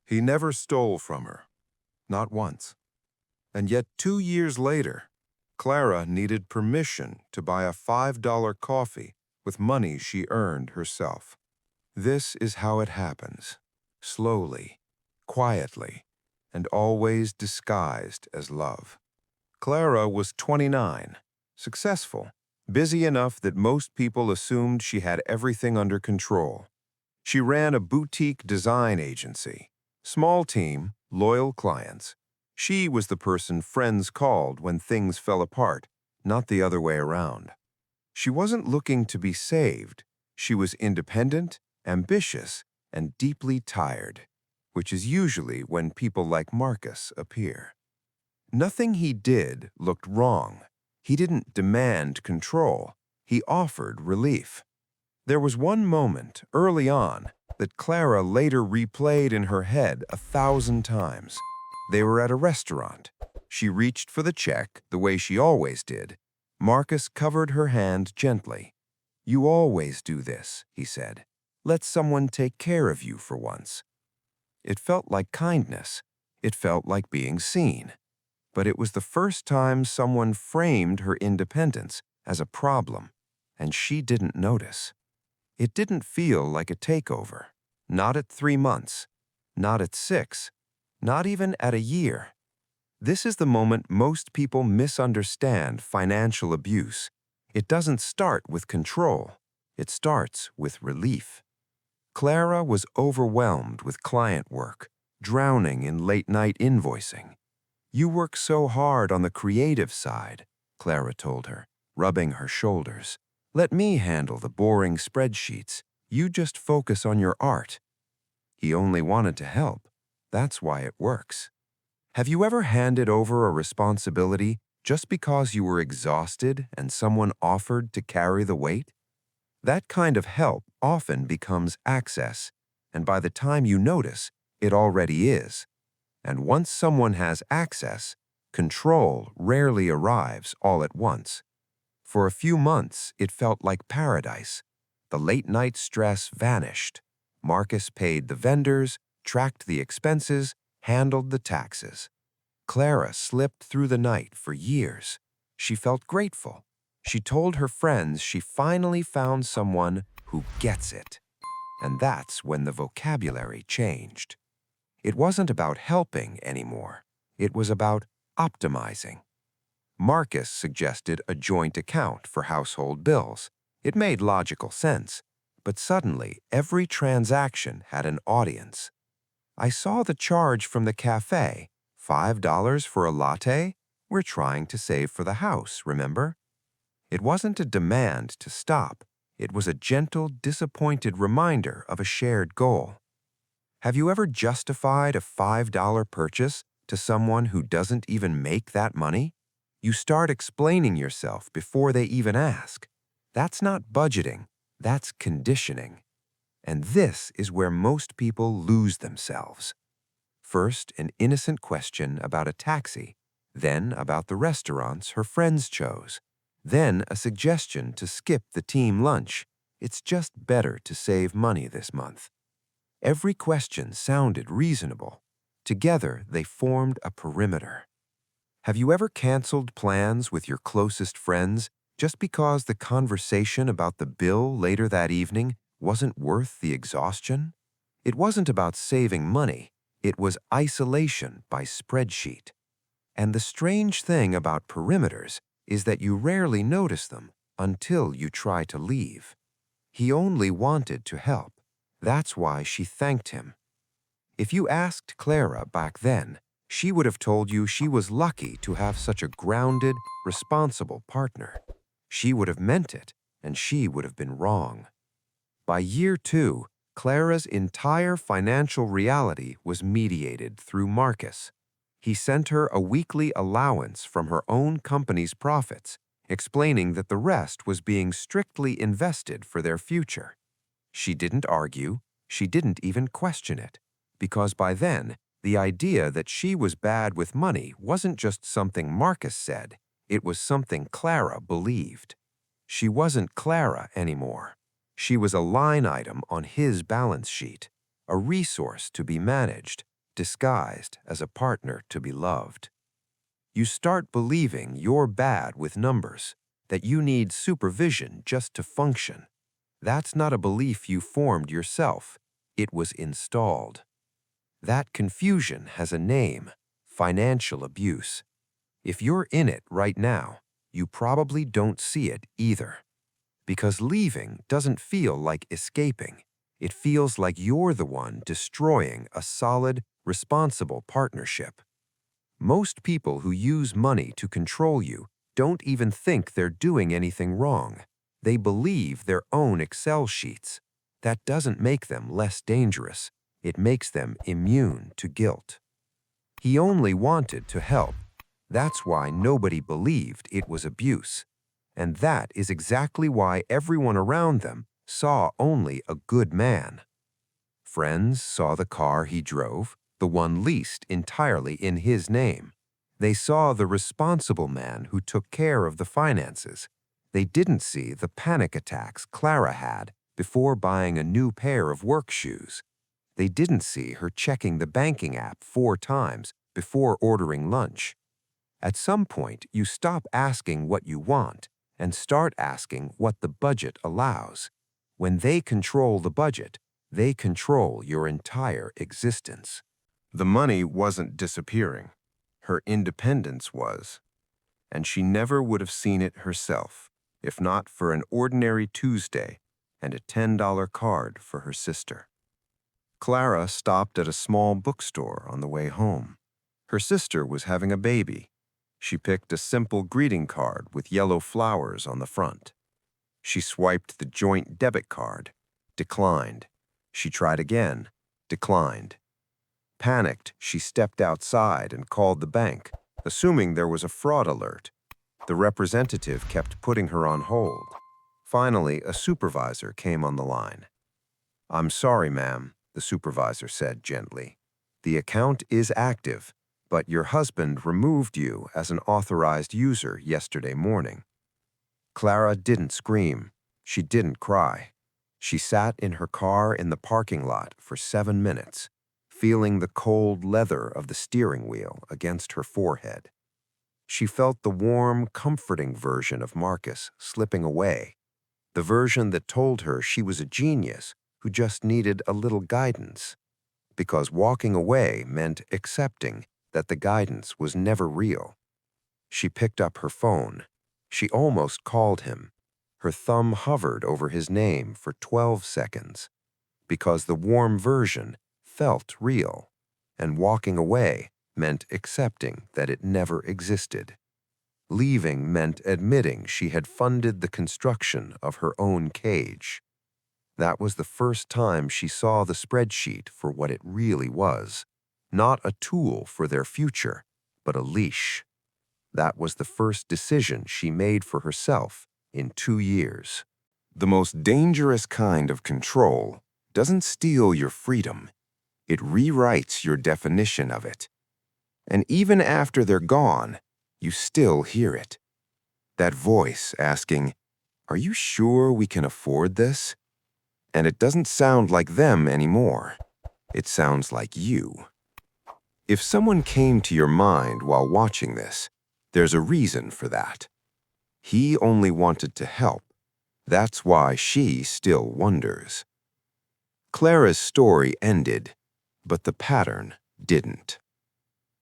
He never stole from her, not once. And yet 2 years later, Clara needed permission to buy a $5 coffee with money she earned herself. This is how it happens, slowly, quietly, and always disguised as love. Clara was 29, successful, busy enough that most people assumed she had everything under control. She ran a boutique design agency. Small team, loyal clients. She was the person friends called when things fell apart, not the other way around. She wasn't looking to be saved. She was independent, ambitious, and deeply tired, which is usually when people like Marcus appear. Nothing he did looked wrong. He didn't demand control. He offered relief. There was one moment, early on, that Clara later replayed in her head 1,000 times. They were at a restaurant. She reached for the check the way she always did. Marcus covered her hand gently. "You always do this," he said. "Let someone take care of you for once." It felt like kindness. It felt like being seen. But it was the first time someone framed her independence as a problem, and she didn't notice. It didn't feel like a takeover. Not at 3 months. Not at 6. Not even at a year. This is the moment most people misunderstand financial abuse. It doesn't start with control. It starts with relief. Clara was overwhelmed with client work, drowning in late-night invoicing. "You work so hard on the creative side," Clara told her, rubbing her shoulders. "Let me handle the boring spreadsheets. You just focus on your art." He only wanted to help. That's why it works. Have you ever handed over a responsibility just because you were exhausted and someone offered to carry the weight? That kind of help often becomes access, and by the time you notice, it already is. And once someone has access, control rarely arrives all at once. For a few months, it felt like paradise. The late-night stress vanished. Marcus paid the vendors, tracked the expenses, handled the taxes. Clara slipped through the night for years. She felt grateful. She told her friends she finally found someone who gets it. And that's when the vocabulary changed. It wasn't about helping anymore. It was about optimizing. Marcus suggested a joint account for household bills. It made logical sense, but suddenly every transaction had an audience. "I saw the charge from the cafe, $5 for a latte. We're trying to save for the house, remember?" It wasn't a demand to stop. It was a gentle, disappointed reminder of a shared goal. Have you ever justified a $5 purchase to someone who doesn't even make that money? You start explaining yourself before they even ask. That's not budgeting, that's conditioning. And this is where most people lose themselves. First, an innocent question about a taxi, then about the restaurants her friends chose, then a suggestion to skip the team lunch. It's just better to save money this month. Every question sounded reasonable. Together, they formed a perimeter. Have you ever canceled plans with your closest friends just because the conversation about the bill later that evening wasn't worth the exhaustion? It wasn't about saving money. It was isolation by spreadsheet. And the strange thing about perimeters is that you rarely notice them until you try to leave. He only wanted to help. That's why she thanked him. If you asked Clara back then, she would have told you she was lucky to have such a grounded, responsible partner. She would have meant it, and she would have been wrong. By year 2, Clara's entire financial reality was mediated through Marcus. He sent her a weekly allowance from her own company's profits, explaining that the rest was being strictly invested for their future. She didn't argue. She didn't even question it, because by then, the idea that she was bad with money wasn't just something Marcus said, it was something Clara believed. She wasn't Clara anymore. She was a line item on his balance sheet, a resource to be managed, disguised as a partner to be loved. You start believing you're bad with numbers, that you need supervision just to function. That's not a belief you formed yourself. It was installed. That confusion has a name: financial abuse. If you're in it right now, you probably don't see it either. Because leaving doesn't feel like escaping. It feels like you're the one destroying a solid, responsible partnership. Most people who use money to control you don't even think they're doing anything wrong. They believe their own Excel sheets. That doesn't make them less dangerous. It makes them immune to guilt. He only wanted to help. That's why nobody believed it was abuse. And that is exactly why everyone around them saw only a good man. Friends saw the car he drove, the one leased entirely in his name. They saw the responsible man who took care of the finances. They didn't see the panic attacks Clara had before buying a new pair of work shoes. They didn't see her checking the banking app 4 times before ordering lunch. At some point, you stop asking what you want and start asking what the budget allows. When they control the budget, they control your entire existence. The money wasn't disappearing. Her independence was. And she never would have seen it herself, if not for an ordinary Tuesday and a $10 card for her sister. Clara stopped at a small bookstore on the way home. Her sister was having a baby. She picked a simple greeting card with yellow flowers on the front. She swiped the joint debit card. Declined. She tried again. Declined. Panicked, she stepped outside and called the bank, assuming there was a fraud alert. The representative kept putting her on hold. Finally, a supervisor came on the line. "I'm sorry, ma'am," the supervisor said gently. "The account is active, but your husband removed you as an authorized user yesterday morning." Clara didn't scream. She didn't cry. She sat in her car in the parking lot for 7 minutes, feeling the cold leather of the steering wheel against her forehead. She felt the warm, comforting version of Marcus slipping away, the version that told her she was a genius who just needed a little guidance, because walking away meant accepting that the guidance was never real. She picked up her phone. She almost called him. Her thumb hovered over his name for 12 seconds, because the warm version felt real, and walking away meant accepting that it never existed. Leaving meant admitting she had funded the construction of her own cage. That was the first time she saw the spreadsheet for what it really was, not a tool for their future, but a leash. That was the first decision she made for herself in 2 years. The most dangerous kind of control doesn't steal your freedom. It rewrites your definition of it. And even after they're gone, you still hear it. That voice asking, "Are you sure we can afford this?" And it doesn't sound like them anymore. It sounds like you. If someone came to your mind while watching this, there's a reason for that. He only wanted to help. That's why she still wonders. Clara's story ended, but the pattern didn't.